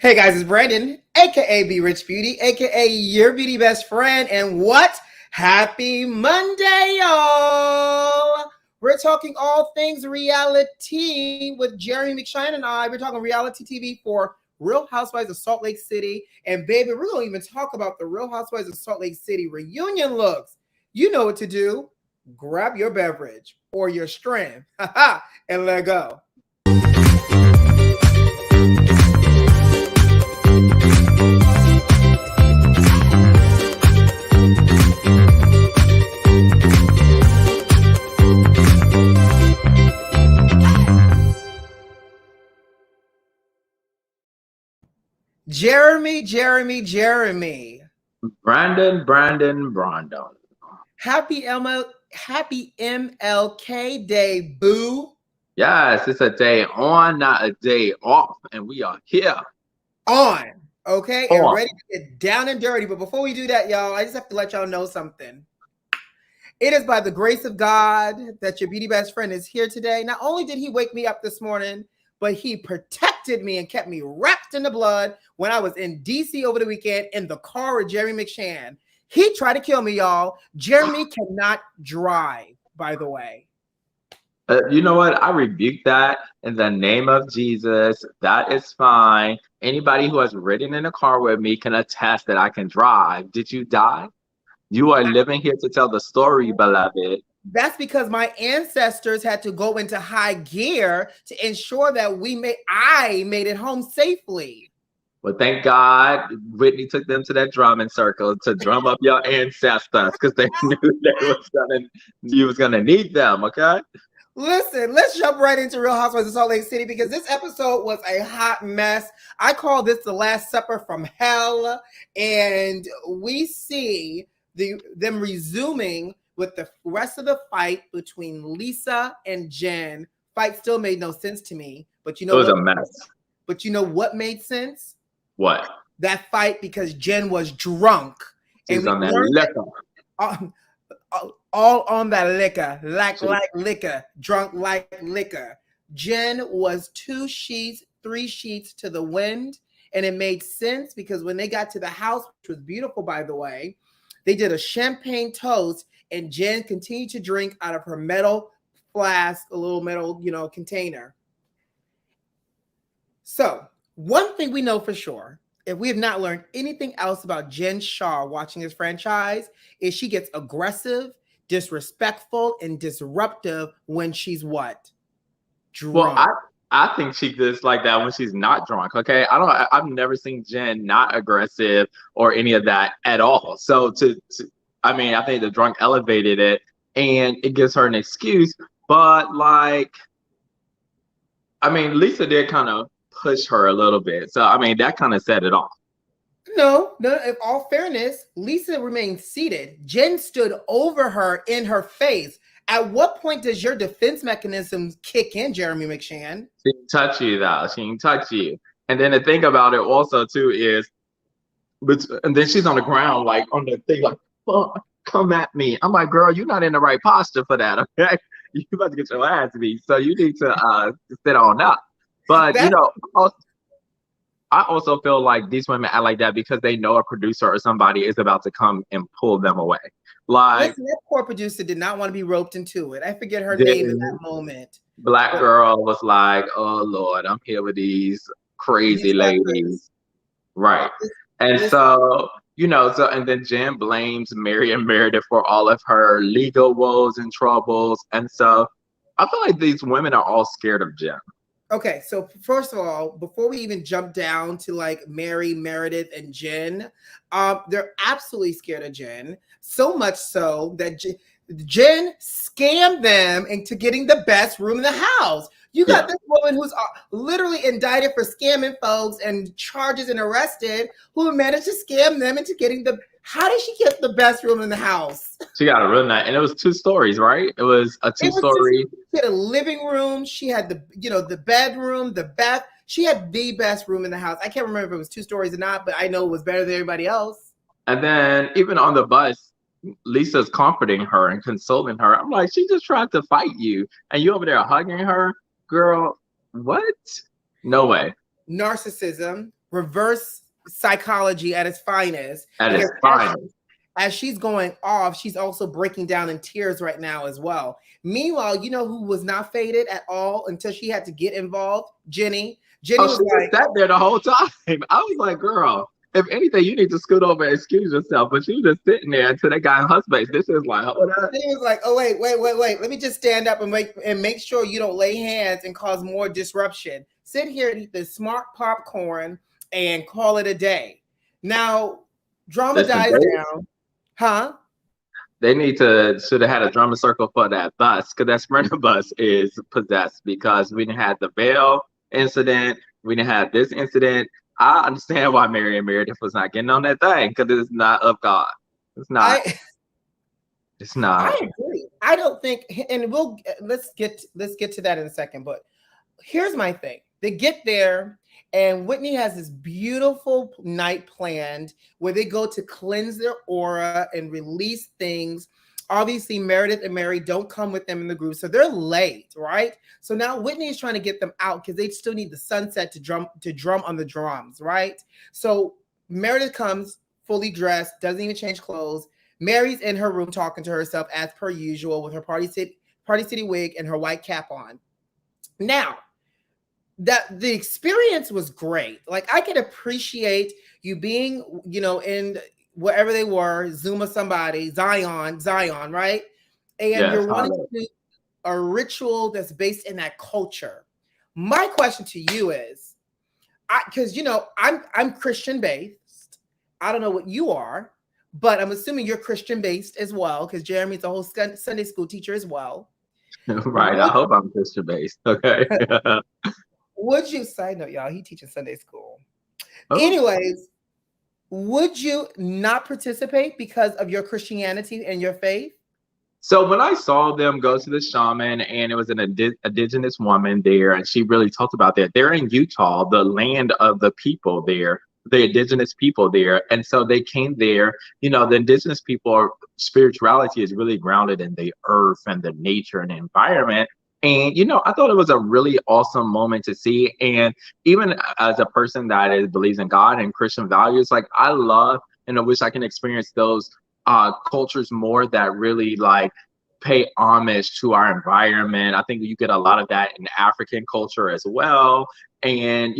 Hey guys, it's Brandon, aka B.Rich Beauty, aka your beauty best friend. And what? Happy Monday, y'all! We're talking all things reality with Jeremy McShine and I. We're talking reality TV for Real Housewives of Salt Lake City. And baby, we're going to even talk about the Real Housewives of Salt Lake City reunion looks. You know what to do. Grab your beverage or your strand and let go. Jeremy. Brandon. Happy MLK Day, boo. Yes, it's a day on, not a day off, and we are here. On, okay? And ready to get down and dirty. But before we do that, y'all, I just have to let y'all know something. It is by the grace of God that your beauty best friend is here today. Not only did he wake me up this morning, but he protected me and kept me wrapped in the blood when I was in DC over the weekend in the car with Jeremy McShane. He tried to kill me, y'all. Jeremy cannot drive, by the way. You know what? I rebuke that in the name of Jesus. That is fine. Anybody who has ridden in a car with me can attest that I can drive. Did you die? You are living here to tell the story, beloved. That's because my ancestors had to go into high gear to ensure that I made it home safely. Well, thank God Whitney took them to that drumming circle to drum up your ancestors because they knew you was gonna need them, okay? Listen, let's jump right into Real Housewives of Salt Lake City because this episode was a hot mess. I call this the Last Supper from hell, and we see them resuming with the rest of the fight between Lisa and Jen. Fight still made no sense to me, but you know it was a mess. But you know what made sense? What? That fight because Jen was drunk. She's on that liquor. All on that liquor, like liquor, drunk like liquor. Jen was 2 sheets, 3 sheets to the wind, and it made sense because when they got to the house, which was beautiful, by the way, they did a champagne toast, and Jen continued to drink out of her metal flask, a little metal, container. So one thing we know for sure, if we have not learned anything else about Jen Shah watching this franchise, is she gets aggressive, disrespectful, and disruptive when she's what? Drunk. Well, I think she gets like that when she's not drunk. Okay, I've never seen Jen not aggressive or any of that at all. So I think the drunk elevated it, and it gives her an excuse. But Lisa did kind of push her a little bit. So that kind of set it off. No, in all fairness, Lisa remained seated. Jen stood over her in her face. At what point does your defense mechanism kick in, Jeremy McShane? She didn't touch you, though. She didn't touch you. And then the thing about it also, too, is, and then she's on the ground, like, on the thing, like, fuck, come at me. I'm like, girl, you're not in the right posture for that, okay? You're about to get your ass beat, so you need to sit on up. But, I also feel like these women act like that because they know a producer or somebody is about to come and pull them away. Listen, that poor producer did not want to be roped into it. I forget her name in that moment. Black girl was like, oh, Lord, I'm here with these crazy ladies. Right. And so, and then Jen blames Mary and Meredith for all of her legal woes and troubles. And so I feel like these women are all scared of Jen. Okay, so first of all, before we even jump down to like Mary, Meredith, and Jen, they're absolutely scared of Jen. So much so that Jen scammed them into getting the best room in the house. You got this woman who's literally indicted for scamming folks and charges and arrested, who managed to scam them into getting how did she get the best room in the house? She got a real nice, and it was 2 stories, right? It was a 2-story. She had a living room. She had the bedroom, the bath. She had the best room in the house. I can't remember if it was 2 stories or not, but I know it was better than everybody else. And then even on the bus, Lisa's comforting her and consoling her. I'm like, she just tried to fight you, and you over there hugging her, girl. What? No way. Narcissism. reverse psychology at its finest. At its finest. As she's going off, she's also breaking down in tears right now as well. Meanwhile, you know who was not faded at all until she had to get involved? Jenny. Jenny was like, sat there the whole time. I was like, girl, if anything, you need to scoot over and excuse yourself. But she was just sitting there until they got in her space. This is like, hold up. She was like, oh, wait. Let me just stand up and make sure you don't lay hands and cause more disruption. Sit here and eat this smart popcorn and call it a day. Now, drama dies down. Huh? They should have had a drama circle for that bus, because that Sprinter bus is possessed, because we didn't have the veil incident. We didn't have this incident. I understand why Mary and Meredith was not getting on that thing, because it's not of God. It's not. It's not. I agree. I don't think, and let's get to that in a second. But here's my thing. They get there, and Whitney has this beautiful night planned where they go to cleanse their aura and release things. Obviously, Meredith and Mary don't come with them in the group, so they're late, right? So now Whitney is trying to get them out because they still need the sunset to drum on the drums, right? So Meredith comes fully dressed, doesn't even change clothes. Mary's in her room talking to herself as per usual with her Party City wig and her white cap on. Now, that the experience was great. Like, I could appreciate you being, in wherever they were, Zuma somebody, Zion, right? And you're wanting to do a ritual that's based in that culture. My question to you is, because I'm Christian based. I don't know what you are, but I'm assuming you're Christian based as well, because Jeremy's a whole Sunday school teacher as well. Right. I hope I'm Christian based. Okay. Would you, side note, y'all, he teaches Sunday school. Oh. Anyways, would you not participate because of your Christianity and your faith? So when I saw them go to the shaman, and it was an indigenous woman there, and she really talked about that. They're in Utah, the land of the people there, the indigenous people there. And so they came there, the indigenous people, spirituality is really grounded in the earth and the nature and the environment. And, I thought it was a really awesome moment to see. And even as a person that believes in God and Christian values, like, I love and I wish I can experience those cultures more that really pay homage to our environment. I think you get a lot of that in African culture as well. And,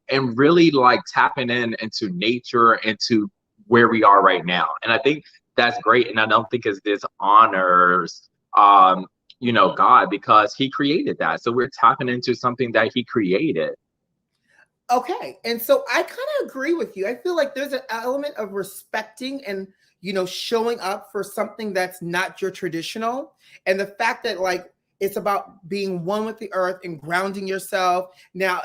and really tapping into nature, into where we are right now. And I think that's great. And I don't think it dishonors God, because he created that. So we're tapping into something that he created. Okay. And so I kind of agree with you. I feel like there's an element of respecting and, showing up for something that's not your traditional. And the fact that it's about being one with the earth and grounding yourself. Now,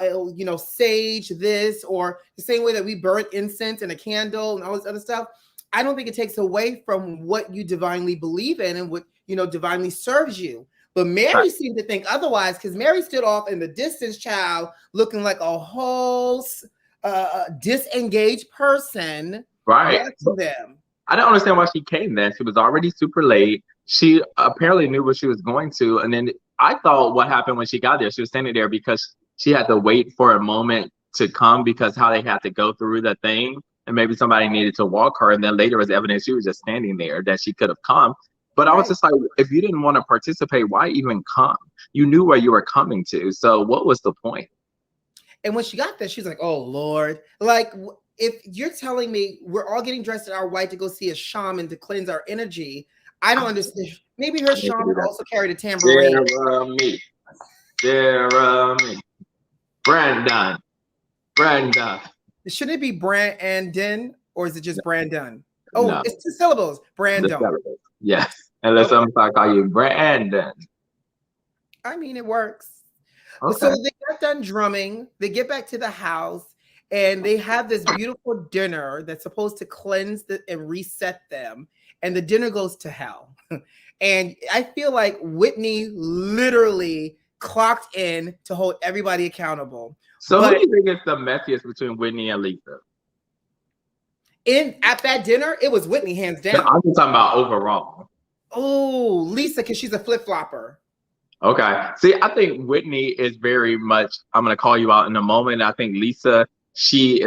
sage this, or the same way that we burn incense and a candle and all this other stuff. I don't think it takes away from what you divinely believe in and what, divinely serves you. But Mary seemed to think otherwise, because Mary stood off in the distance, child, looking like a whole disengaged person. Right. To them. I don't understand why she came then. She was already super late. She apparently knew what she was going to. And then I thought what happened when she got there, she was standing there because she had to wait for a moment to come, because how they had to go through the thing. And maybe somebody needed to walk her. And then later was evidence she was just standing there, that she could have come. But I was just like, if you didn't want to participate, why even come? You knew where you were coming to. So what was the point? And when she got there, she's like, oh, Lord. If you're telling me we're all getting dressed in our white to go see a shaman to cleanse our energy, I don't understand. Maybe her shaman also carried a tambourine. Jeremy. Brandon. Shouldn't it be Brandon, or is it just Brandon? Oh, no. It's 2 syllables. Brandon. Yes. Unless I'm going to call you Brandon. I mean, it works. Okay. So they got done drumming. They get back to the house, and they have this beautiful dinner that's supposed to cleanse and reset them. And the dinner goes to hell. And I feel like Whitney literally clocked in to hold everybody accountable. So who do you think is the messiest between Whitney and Lisa? At that dinner, it was Whitney, hands down. I'm just talking about overall. Oh, Lisa, because she's a flip-flopper. Okay. See, I think Whitney is very much, I'm going to call you out in a moment. I think Lisa she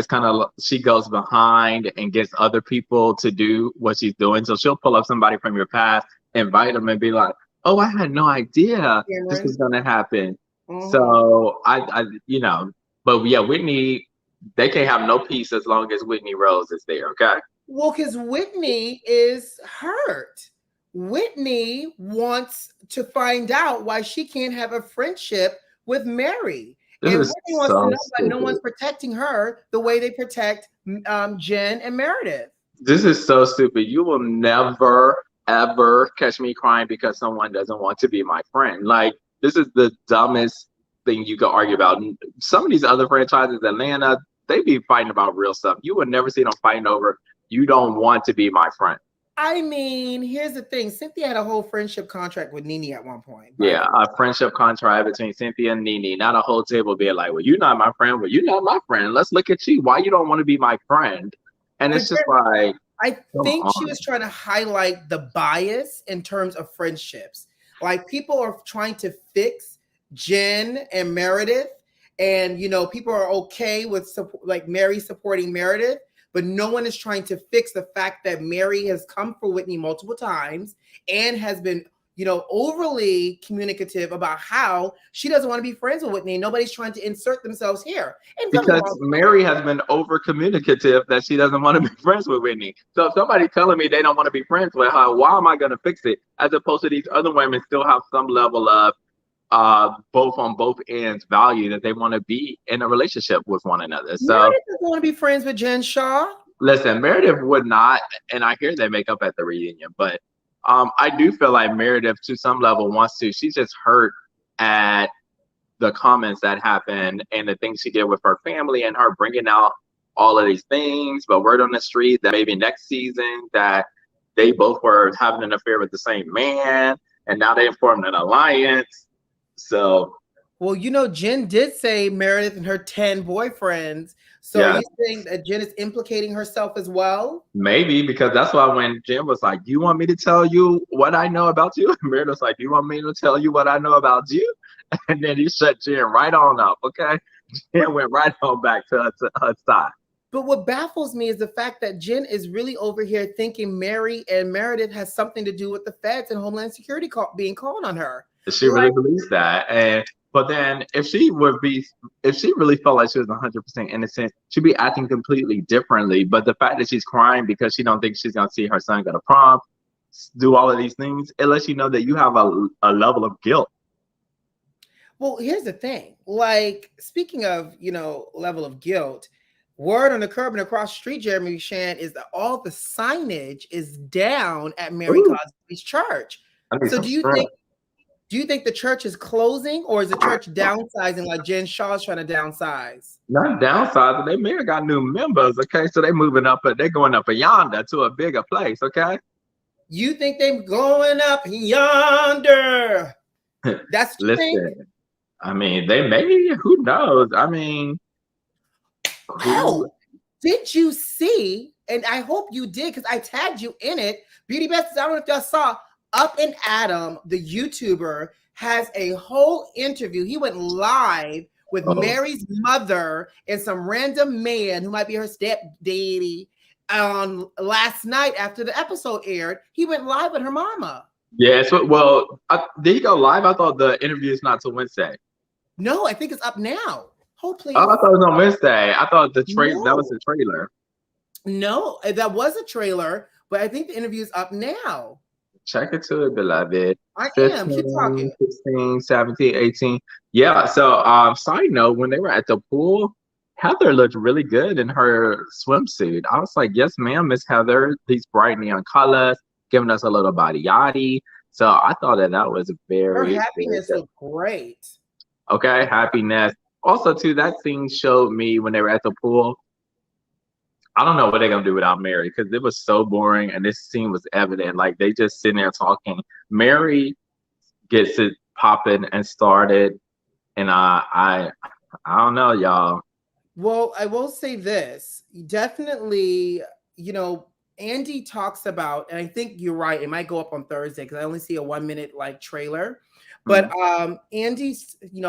goes behind and gets other people to do what she's doing. So she'll pull up somebody from your past, invite them, and be like, "Oh, I had no idea this Cameron. was gonna happen." Mhm. So but yeah, Whitney, they can't have no peace as long as Whitney Rose is there. Okay. Well, because Whitney is hurt. Whitney wants to find out why she can't have a friendship with Mary. This And is Whitney wants to so know why no one's stupid. protecting her the way they protect Jen and Meredith. This is so stupid. You will never ever catch me crying because someone doesn't want to be my friend. Like, this is the dumbest thing you could argue about. Some of these other franchises, Atlanta, they be fighting about real stuff. You would never see them fighting over, "You don't want to be my friend." I mean, here's the thing. Cynthia had a whole friendship contract with Nene at one point. Yeah, a friendship contract between Cynthia and Nene, not a whole table being like, "Well, you're not my friend. Well, you're not my friend. Let's look at you. Why you don't want to be my friend?" And But it's just like, I come think she on. was trying to highlight the bias in terms of friendships. Like, people are trying to fix Jen and Meredith, and people are okay with like Mary supporting Meredith, but no one is trying to fix the fact that Mary has come for Whitney multiple times and has been overly communicative about how she doesn't want to be friends with Whitney. Nobody's trying to insert themselves here. And don't get me Because wrong, Mary has been over communicative that she doesn't want to be friends with Whitney. So if somebody's telling me they don't want to be friends with her, why am I going to fix it? As opposed to these other women still have some level of both on both ends value that they want to be in a relationship with one another. So Meredith doesn't want to be friends with Jen Shaw. listen, Meredith would not, and I hear they make up at the reunion, but I do feel like Meredith to some level wants to. She's just hurt at the comments that happened and the things she did with her family and her bringing out all of these things. But word on the street that maybe next season that they both were having an affair with the same man, and now they formed an alliance. So, well, Jen did say Meredith and her 10 boyfriends. So are yeah, you saying that Jen is implicating herself as well? maybe, because that's why when Jim was like, "Do you want me to tell you what I know about you?" Meredith was like, "Do you want me to tell you what I know about you?" And then he shut Jen right on up. Okay, Jen went right on back to her side. But what baffles me is the fact that Jen is really over here thinking Mary and Meredith has something to do with the feds and Homeland Security being called on her. She really believes that. And but then if she really felt like she was 100% innocent, she'd be acting completely differently. But the fact that she's crying because she don't think she's gonna see her son go to prom, do all of these things, it lets you know that you have a level of guilt. Well, here's the thing. Like, speaking of, level of guilt, word on the curb and across the street, Jeremy Shan, is that all the signage is down at Mary Cosby's church. So do you think the church is closing, or is the church downsizing like Jen Shaw's trying to downsize? Not downsizing. They may have got new members, okay? So they're going up yonder to a bigger place, okay? You think they're going up yonder? That's what you think? Listen, I mean, they may, who knows? I mean, Oh, did you see? And I hope you did, because I tagged you in it. Beauty Besties, I don't know if y'all saw, Up and Adam, the YouTuber, has a whole interview. He went live with Mary's mother and some random man who might be her stepdaddy last night after the episode aired. He went live with her mama. Yeah, well, did he go live? I thought the interview is not till Wednesday. No, I think it's up now. Hold, please. Oh, I thought it was on Wednesday. I thought that was the trailer. No, that was a trailer, but I think the interview is up now. Check it to it, beloved. I 15, am. Keep talking. 16, 17, 18. Yeah, so side note, when they were at the pool, Heather looked really good in her swimsuit. I was like, yes, ma'am, Miss Heather. These bright neon colors, giving us a little body yachty. So I thought that was very her happiness good. looked great. Okay, happiness. Also, too, that scene showed me when they were at the pool. I don't know what they're gonna do without Mary, because it was so boring, and this scene was evident. Like, they just sitting there talking. Mary gets it popping and started, and I don't know, y'all. Well, I will say this. Definitely, Andy talks about, and I think you're right, it might go up on Thursday because I only see a 1 minute like trailer. But Andy,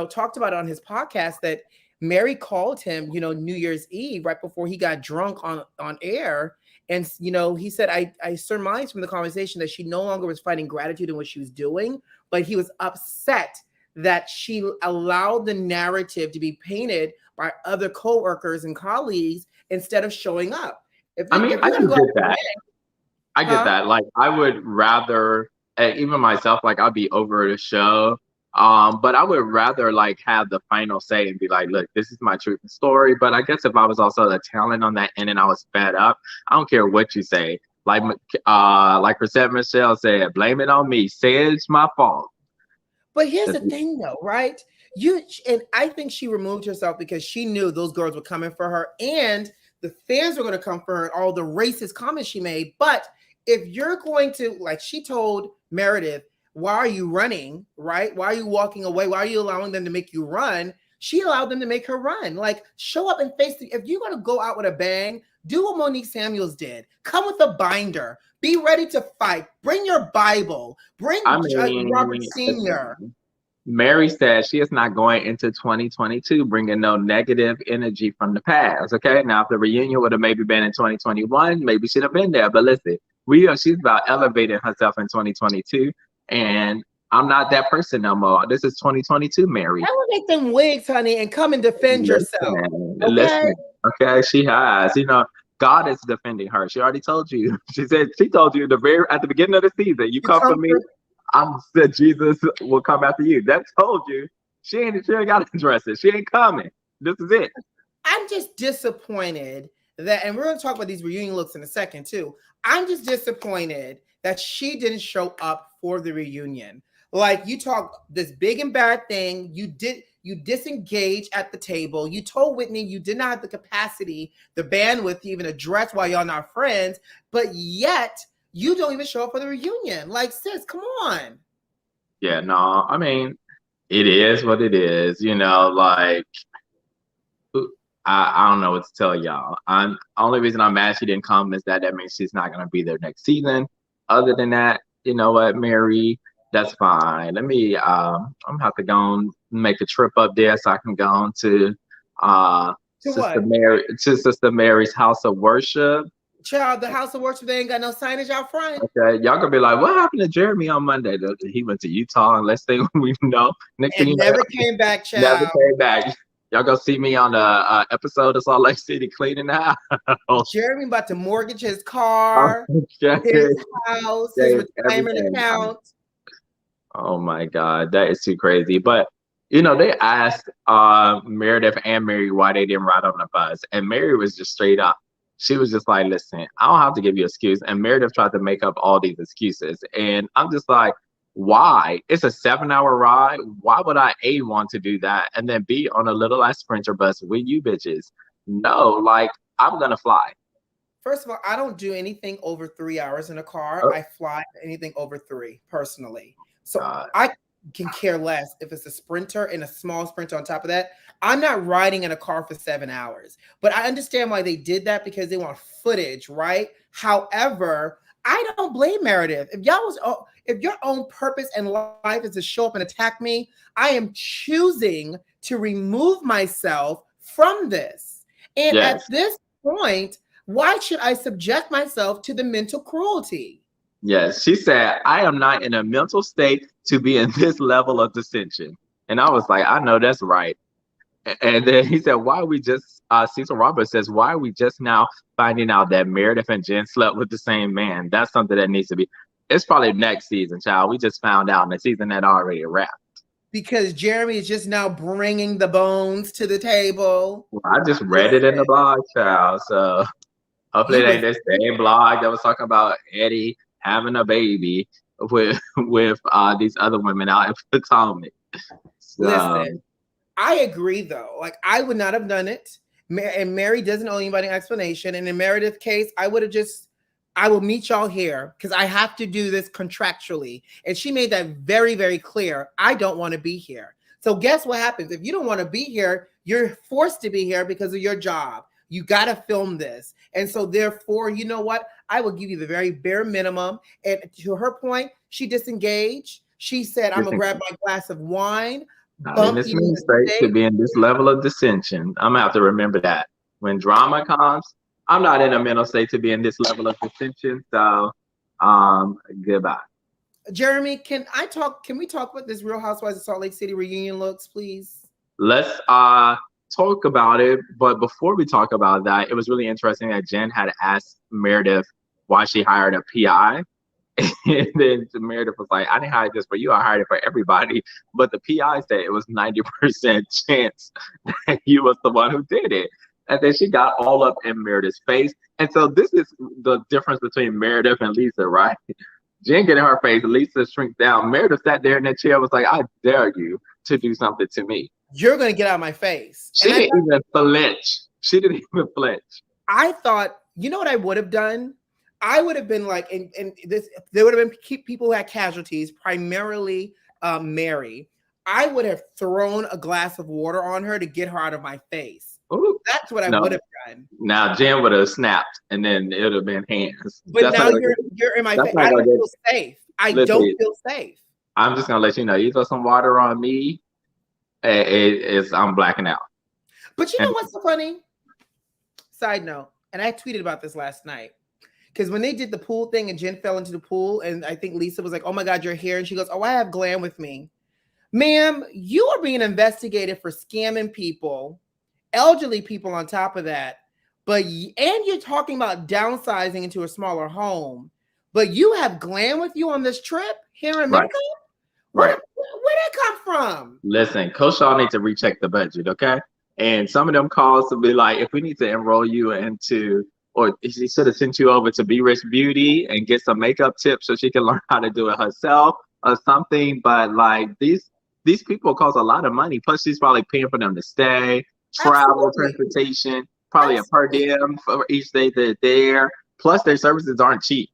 talked about it on his podcast that Mary called him, New Year's Eve, right before he got drunk on air. And, he said, I surmised from the conversation that she no longer was finding gratitude in what she was doing, but he was upset that she allowed the narrative to be painted by other coworkers and colleagues instead of showing up. If I you're mean, I going to can go get out that. I get huh? that. Like, I would rather, even myself, like, I'd be over the show. But I would rather like have the final say and be like, look, this is my truth and story. But I guess if I was also the talent on that end and I was fed up, I don't care what you say. Like Reset Michelle said, blame it on me. Say it's my fault. But here's the thing, though, right? And I think she removed herself because she knew those girls were coming for her, and the fans were going to come for her, and all the racist comments she made. But if you're going to, like, she told Meredith, "Why are you running? Right? Why are you walking away? Why are you allowing them to make you run?" She allowed them to make her run. Like, show up and face the. If you're going to go out with a bang, do what Monique Samuels did. Come with a binder. Be ready to fight. Bring your Bible. Bring I mean, Robert Sr. Mary said she is not going into 2022 bringing no negative energy from the past. Okay, now if the reunion would have maybe been in 2021, maybe she'd have been there. But listen, she's about elevating herself in 2022, and I'm not that person no more. This is 2022, Mary. Elevate them wigs, honey, and come and defend yourself. Okay. Okay, she has. God is defending her. She already told you. She told you at the beginning of the season, you come for me. I'm said Jesus will come after you. That told you. She ain't got to address it. She ain't coming. This is it. I'm just disappointed that, and we're going to talk about these reunion looks in a second too. I'm just disappointed that she didn't show up for the reunion. Like, you talk this big and bad thing. You disengage at the table. You told Whitney you did not have the capacity, the bandwidth to even address why y'all not friends, but yet you don't even show up for the reunion. Like, sis, come on. Yeah, no, I mean, it is what it is. Like, I don't know what to tell y'all. Only reason I'm mad she didn't come is that means she's not gonna be there next season. Other than that, you know what, Mary, that's fine. Let me I'm gonna have to go and make a trip up there so I can go on to Sister Mary's house of worship. Child, the house of worship, they ain't got no signage out front. Okay, y'all gonna be like, what happened to Jeremy on Monday? He went to Utah, and let's say we know. Next thing you know, never came back, child. Never came back. Y'all gonna see me on the episode of Salt Lake City cleaning the house. Jeremy about to mortgage his car, his house, his retirement account. Oh my God, that is too crazy. But they asked Meredith and Mary why they didn't ride on the bus, and Mary was just straight up. She was just like, listen, I don't have to give you an excuse. And Meredith tried to make up all these excuses. And I'm just like, why? It's a 7-hour ride. Why would I A, want to do that? And then B, on a little ass Sprinter bus with you bitches? No, like, I'm going to fly. First of all, I don't do anything over 3 hours in a car. I fly anything over 3 personally. So I can care less if it's a Sprinter and a small Sprinter on top of that. I'm not riding in a car for 7 hours, but I understand why they did that because they want footage, right? However, I don't blame Meredith. If your own purpose in life is to show up and attack me, I am choosing to remove myself from this. And at this point, why should I subject myself to the mental cruelty? Yes, she said, I am not in a mental state to be in this level of dissension. And I was like, I know that's right. And then he said, why are we just, Cecil Roberts says, why are we just now finding out that Meredith and Jen slept with the same man? That's something that needs to be, it's probably next season, child. We just found out in the season that already wrapped. Because Jeremy is just now bringing the bones to the table. Well, I just read it in the blog, child. So hopefully it ain't this same blog that was talking about Eddie having a baby with these other women out in Potomac. So, listen, I agree though. Like, I would not have done it. And Mary doesn't owe anybody an explanation. And in Meredith's case, I will meet y'all here because I have to do this contractually. And she made that very, very clear. I don't want to be here. So guess what happens? If you don't want to be here, you're forced to be here because of your job. You got to film this. And so therefore, you know what? I will give you the very bare minimum. And to her point, she disengaged. She said, I'm going to grab my glass of wine. Not in this mini state to be in this level of dissension. I'm gonna have to remember that. When drama comes, I'm not in a mental state to be in this level of dissension. So goodbye. Jeremy, can we talk about this Real Housewives of Salt Lake City reunion looks, please? Let's talk about it. But before we talk about that, it was really interesting that Jen had asked Meredith why she hired a PI. And then Meredith was like, I didn't hire this for you, I hired it for everybody. But the PI said it was 90% chance that you was the one who did it. And then she got all up in Meredith's face. And so this is the difference between Meredith and Lisa, right? Jen get in her face, Lisa shrinks down. Meredith sat there in that chair, was like, I dare you to do something to me. You're going to get out of my face. She didn't even flinch. She didn't even flinch. I thought, you know what I would have done? I would have been like, and this, there would have been people who had casualties, primarily Mary. I would have thrown a glass of water on her to get her out of my face. Ooh, that's what I would have done. Now Jen would have snapped, and then it would have been hands. But that's now you're in my face. I don't feel safe. I don't feel safe. I'm just gonna let you know. You throw some water on me, I'm blacking out. But you know what's so funny? Side note, and I tweeted about this last night. Because when they did the pool thing and Jen fell into the pool, and I think Lisa was like, oh my God, you're here. And she goes, oh, I have glam with me. Ma'am, you are being investigated for scamming people, elderly people on top of that. And you're talking about downsizing into a smaller home. But you have glam with you on this trip here in Memphis? Right. Where'd it come from? Listen, Coach Shaw needs to recheck the budget, okay? And some of them calls to be like, if we need to enroll you into, or she should have sent you over to B.Rich Beauty and get some makeup tips so she can learn how to do it herself or something. But like these people cost a lot of money. Plus, she's probably paying for them to stay, travel, transportation, probably a per diem for each day they're there. Plus, their services aren't cheap.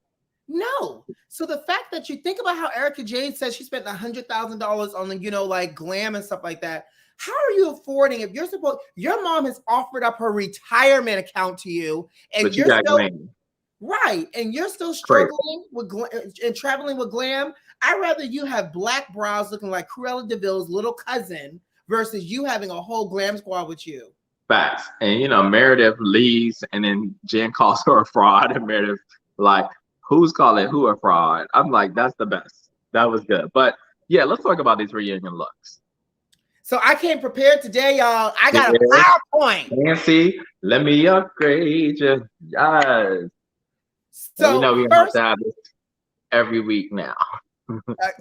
No. So the fact that you think about how Erica Jane says she spent $100,000 on, like glam and stuff like that. How are you affording if your mom has offered up her retirement account to you and you're still right and you're still struggling with and traveling with glam? I'd rather you have black brows looking like Cruella DeVille's little cousin versus you having a whole glam squad with you. Facts. And Meredith leaves and then Jen calls her a fraud and Meredith like, who's calling who a fraud? I'm like, that's the best. That was good. But yeah, let's talk about these reunion looks. So I came prepared today, y'all. I got a PowerPoint. Nancy, let me upgrade you. Yes. So we have to have this every week now.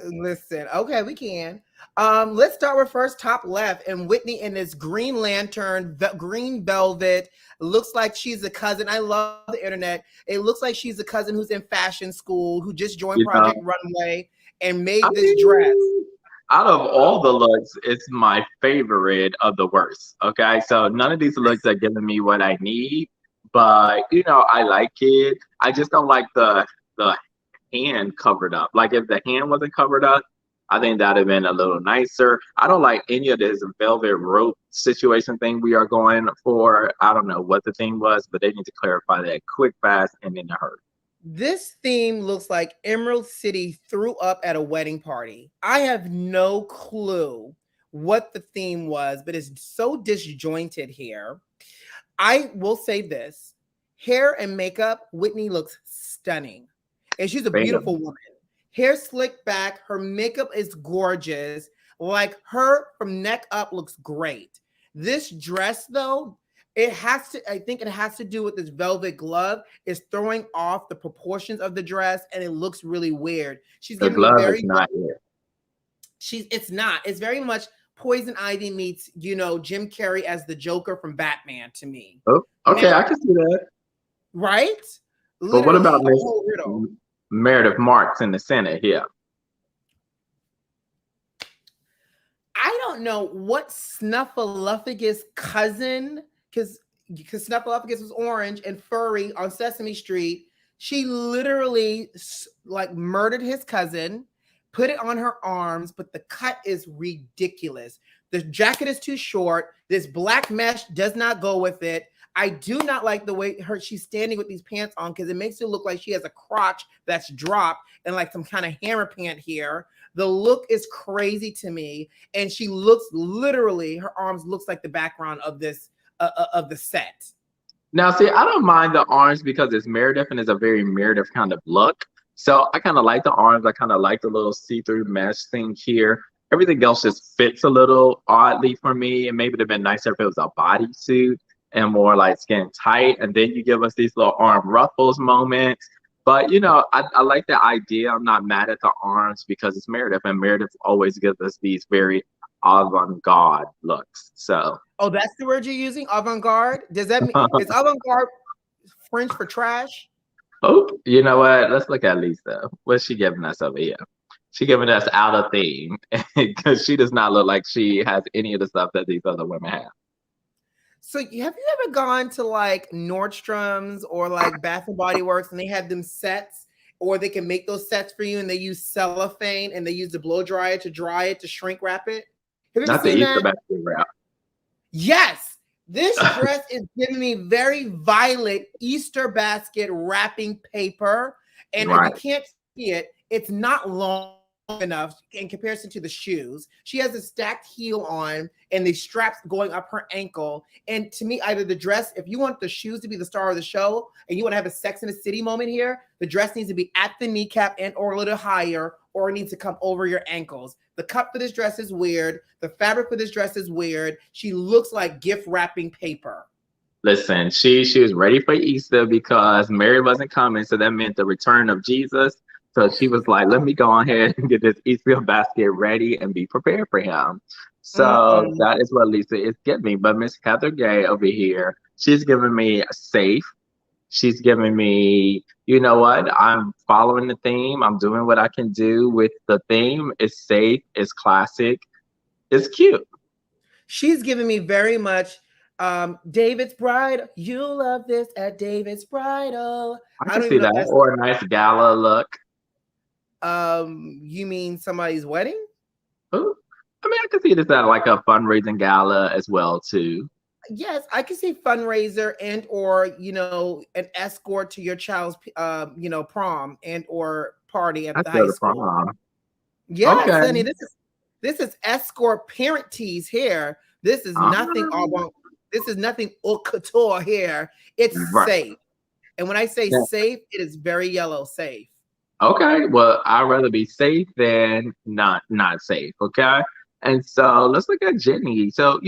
Listen, okay, we can. Let's start with first top left, and Whitney in this green lantern, green velvet. Looks like she's a cousin. I love the internet. It looks like she's a cousin who's in fashion school, who just joined Project Runway and made this dress. Out of all the looks, it's my favorite of the worst. Okay, so none of these looks are giving me what I need, but I like it. I just don't like the hand covered up. Like if the hand wasn't covered up, I think that'd have been a little nicer. I don't like any of this velvet rope situation thing we are going for. I don't know what the thing was, but they need to clarify that quick, fast, and in a hurry. This theme looks like Emerald City threw up at a wedding party. I have no clue what the theme was, but it's so disjointed here. I will say this. Hair and makeup, Whitney looks stunning. And she's a beautiful woman. Hair slicked back. Her makeup is gorgeous. Like her from neck up looks great. This dress, though, I think it has to do with this velvet glove. It's throwing off the proportions of the dress, and it looks really weird. She's the glove is not here. It's not. It's very much Poison Ivy meets, Jim Carrey as the Joker from Batman to me. Oh, okay, I can see that. Right? But what about Meredith Marks in the center here? I don't know what Snuffleupagus' cousin, because Snuffleupagus was orange and furry on Sesame Street. She literally murdered his cousin, put it on her arms, but the cut is ridiculous. The jacket is too short. This black mesh does not go with it. I do not like the way she's standing with these pants on because it makes it look like she has a crotch that's dropped and like some kind of hammer pant here. The look is crazy to me, and she looks literally, her arms looks like the background of this of the set. Now, see, I don't mind the arms because it's Meredith and it's a very Meredith kind of look. So I kind of like the arms. I kind of like the little see-through mesh thing here. Everything else just fits a little oddly for me. And maybe it'd have been nicer if it was a bodysuit and more like skin tight. And then you give us these little arm ruffles moments. But, I like the idea. I'm not mad at the arms because it's Meredith. And Meredith always gives us these very avant-garde looks. So. Oh, that's the word you're using? Avant-garde? Does that mean, is avant-garde French for trash? Oh, you know what? Let's look at Lisa. What's she giving us over here? She giving us out of theme because she does not look like she has any of the stuff that these other women have. So have you ever gone to like Nordstrom's or like Bath and Body Works and they have them sets, or they can make those sets for you and they use cellophane and they use the blow dryer to dry it, to shrink wrap it? Have you ever seen that? Basket wrap. Yes. This dress is giving me very violet Easter basket wrapping paper. And Right. if you can't see it, it's not long enough in comparison to the shoes. She has a stacked heel on and the straps going up her ankle. And to me, either the dress, if you want the shoes to be the star of the show and you want to have a Sex in the City moment here, the dress needs to be at the kneecap and or a little higher, or it needs to come over your ankles. The cut for this dress is weird. The fabric for this dress is weird. She looks like gift wrapping paper. Listen, she was ready for Easter because Mary wasn't coming, so that meant the return of Jesus. So she was like, let me go ahead and get this Easter basket ready and be prepared for him. So that is what Lisa is giving me. But Miss Heather Gay over here, she's giving me safe. She's giving me, you know what? I'm following the theme. I'm doing what I can do with the theme. It's safe. It's classic. It's cute. She's giving me very much David's Bridal. You'll love this at David's Bridal. I can see that. Or a nice gala look. You mean somebody's wedding? Ooh. I mean, I can see this at like a fundraising gala as well, too. Yes, I can see fundraiser and or, an escort to your child's, prom and or party at the high school. Prom. Yes, okay. Honey, this is escort parent tees here. This is nothing avant. This is nothing haute couture here. It's safe. And when I say safe, it is very yellow safe. Okay, well, I'd rather be safe than not safe, okay? And so let's look at Jenny. So,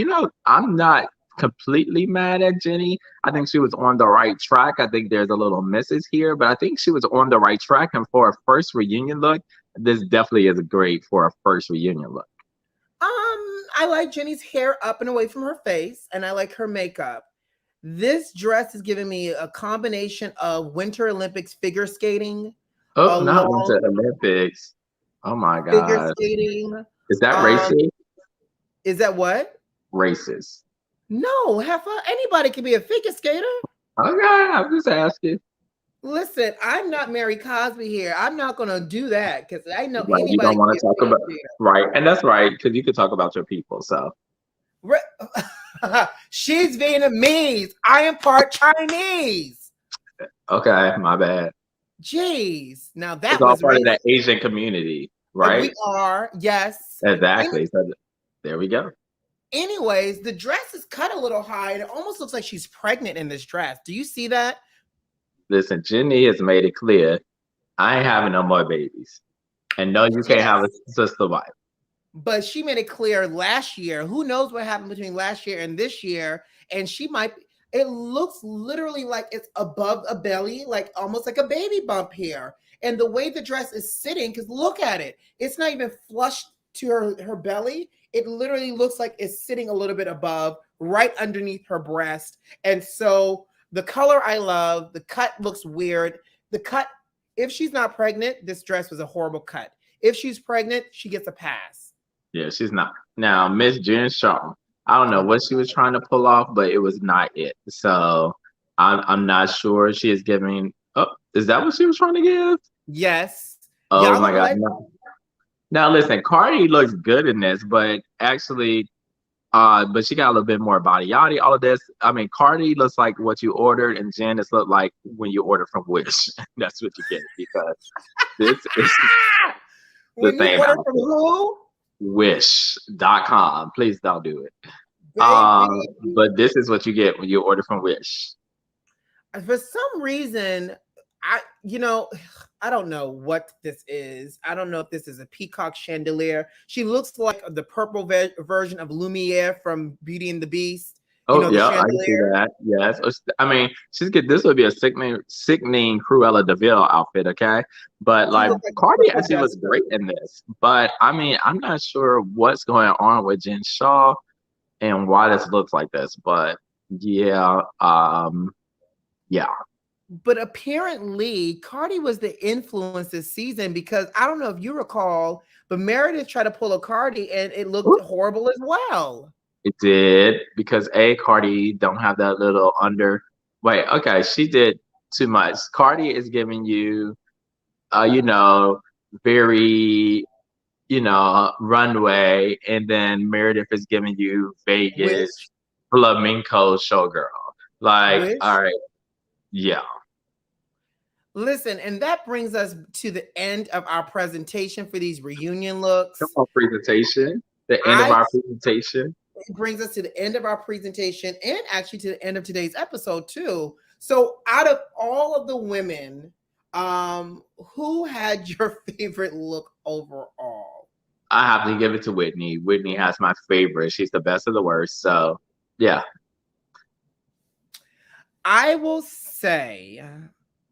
I'm not completely mad at Jenny. I think she was on the right track. I think there's a little misses here, but I think she was on the right track. And for a first reunion look, this definitely is great for a first reunion look. I like Jenny's hair up and away from her face, and I like her makeup. This dress is giving me a combination of Winter Olympics figure skating. Oh, not Winter Olympics. Oh my God. Figure skating. Is that racist? Is that what? Racist. No, anybody can be a figure skater. Okay, I'm just asking. Listen, I'm not Mary Cosby here. I'm not going to do that because I know anybody. You don't want to talk about right, and that's right because you could talk about your people. So she's Vietnamese. I am part Chinese. Okay, my bad. Jeez, now that was all part of that Asian community, right? We are, yes, exactly. So there we go. Anyways, the dress is cut a little high, and it almost looks like she's pregnant in this dress. Do you see that? Listen, Jenny has made it clear, I ain't having no more babies. And no, you can't have a sister wife. But she made it clear last year. Who knows what happened between last year and this year? And she might, it looks literally like it's above a belly, like almost like a baby bump here. And the way the dress is sitting, because look at it. It's not even flush to her belly. It literally looks like it's sitting a little bit above, right underneath her breast. And so the color I love, the cut looks weird. The cut, if she's not pregnant, this dress was a horrible cut. If she's pregnant, she gets a pass. Yeah, she's not. Now, Miss Jen Shaw, I don't know what she was trying to pull off, but it was not it. So I'm not sure she is giving. Oh, is that what she was trying to give? Yes. Oh my God. No. Now listen, Cardi looks good in this, but actually, but she got a little bit more body yachty. All of this. I mean, Cardi looks like what you ordered, and Janice looked like when you order from Wish. That's what you get because this is. When you order from who? Wish.com. Please don't do it. Baby. But this is what you get when you order from Wish. For some reason, I don't know what this is. I don't know if this is a peacock chandelier. She looks like the purple version of Lumiere from Beauty and the Beast. Oh, yeah, I can see that. Yes. I mean, this would be a sickening Cruella de Vil outfit, okay? But like Cardi actually looks great in this. But I mean, I'm not sure what's going on with Jen Shaw and why this looks like this. But yeah, yeah. But apparently, Cardi was the influence this season because I don't know if you recall, but Meredith tried to pull a Cardi and it looked horrible as well. It did because Cardi don't have that little wait, okay, she did too much. Cardi is giving you, very, runway, and then Meredith is giving you Vegas flamenco showgirl. Like, all right, yeah. Listen, and that brings us to the end of our presentation for these reunion looks. Come on, presentation. The end of our presentation. It brings us to the end of our presentation and actually to the end of today's episode too. So out of all of the women, who had your favorite look overall? I have to give it to Whitney. Whitney has my favorite. She's the best of the worst. So yeah. I will say,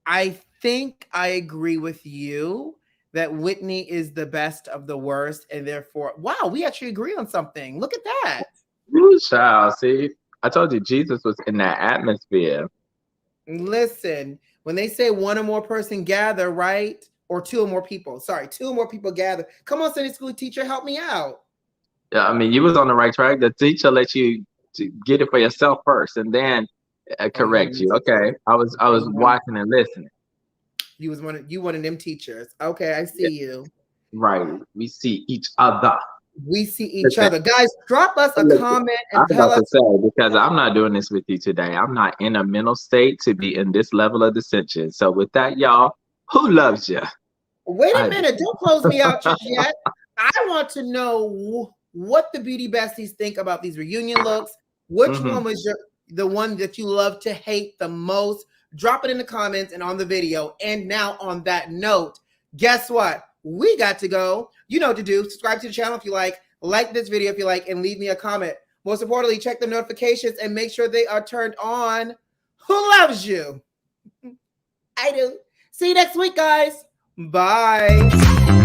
I think I agree with you that Whitney is the best of the worst, and therefore, wow, we actually agree on something. Look at that. Ooh, child, see, I told you Jesus was in that atmosphere. Listen, when they say one or more person gather, right? Or two or more people. Sorry, two or more people gather. Come on, Sunday school teacher, help me out. Yeah, I mean, you was on the right track. The teacher let you get it for yourself first, and then correct you. Okay, I was watching and listening. You one of them teachers. Okay, I see you. Right. We see each other. We see each other. Guys, drop us a comment and tell us. Because I'm not doing this with you today. I'm not in a mental state to be in this level of dissension. So with that, y'all, who loves you? Wait a minute. Don't close me out just yet. I want to know what the beauty besties think about these reunion looks. Which one was the one that you love to hate the most? Drop it in the comments and on the video. And now on that note, guess what? We got to go. You know what to do. Subscribe to the channel if you like this video if you like, and leave me a comment. Most importantly, check the notifications and make sure they are turned on. Who loves you? I do. See you next week, guys. Bye.